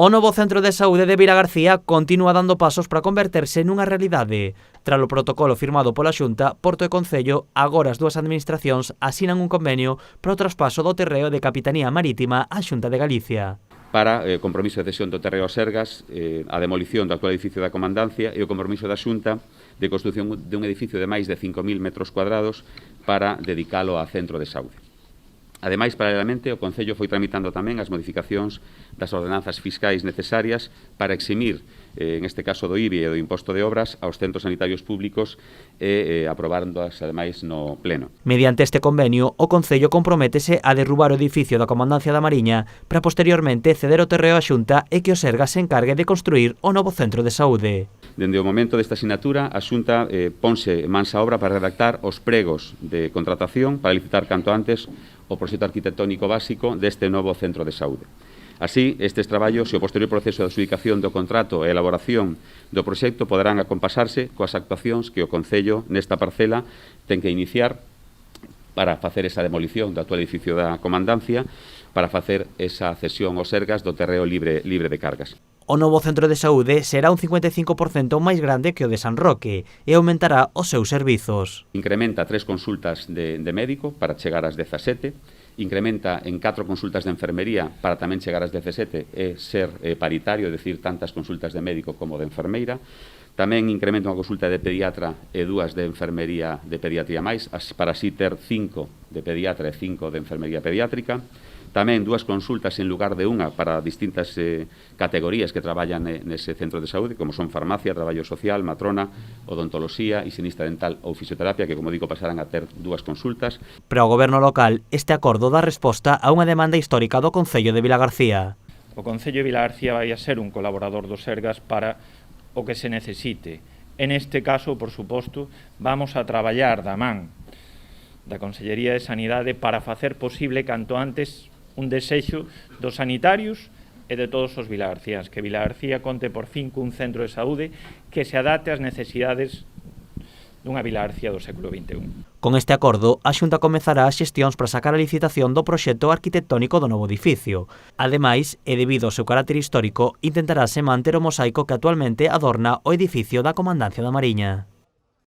O novo centro de saúde de Vilagarcía continúa dando pasos para converterse nunha realidade. Tras o protocolo firmado pola Xunta, Porto e Concello, agora as dúas administracións asinan un convenio para o traspaso do terreo de Capitanía Marítima á Xunta de Galicia. Para o compromiso de cesión do terreo a Sergas, a demolición do actual edificio da Comandancia e o compromiso da Xunta de construción de un edificio de máis de 5.000 metros cuadrados para dedicalo a centro de saúde. Ademais, paralelamente, o Concello foi tramitando tamén as modificacións das ordenanzas fiscais necesarias para eximir, en este caso do IBI e do imposto de obras, aos centros sanitarios públicos e aprobándoas, ademais, no Pleno. Mediante este convenio, o Concello comprométese a derrubar o edificio da Comandancia da Mariña para posteriormente ceder o terreo á Xunta e que o Sergas se encargue de construir o novo centro de saúde. Dende o momento desta sinatura, a Xunta ponse mansa obra para redactar os pregos de contratación para licitar canto antes o proxecto arquitectónico básico deste novo centro de saúde. Así, estes traballos e o posterior proceso de adxudicación do contrato e elaboración do proxecto poderán acompasarse coas actuacións que o Concello nesta parcela ten que iniciar para facer esa demolición do actual edificio da Comandancia, para facer esa cesión aos Sergas do terreo libre de cargas. O novo centro de saúde será un 55% máis grande que o de San Roque e aumentará os seus servizos. Incrementa 3 consultas de médico para chegar ás 17, incrementa en 4 consultas de enfermería para tamén chegar ás 17 e ser paritario, é dicir, tantas consultas de médico como de enfermeira. Tamén incrementa unha consulta de pediatra e 2 de enfermería de pediatría máis, para así ter 5 de pediatra e 5 de enfermería pediátrica. Tamén 2 consultas en lugar de unha para distintas categorías que traballan nese centro de saúde, como son farmacia, traballo social, matrona, odontoloxía, higienista dental ou fisioterapia, que, como digo, pasarán a ter 2 consultas. Para o goberno local, este acordo dá resposta a unha demanda histórica do Concello de Vilagarcía. O Concello de Vilagarcía vai a ser un colaborador do Sergas para o que se necesite. En este caso, por suposto, vamos a traballar da man da Consellería de Sanidade para facer posible canto antes un desexo dos sanitarios e de todos os vilagarcíans, que Vilagarcía conte por fin cun centro de saúde que se adapte ás necesidades dunha Vilagarcía do século XXI. Con este acordo, a Xunta comezará as xestións para sacar a licitación do proxecto arquitectónico do novo edificio. Ademais, e debido ao seu carácter histórico, intentarase manter o mosaico que actualmente adorna o edificio da Comandancia da Mariña.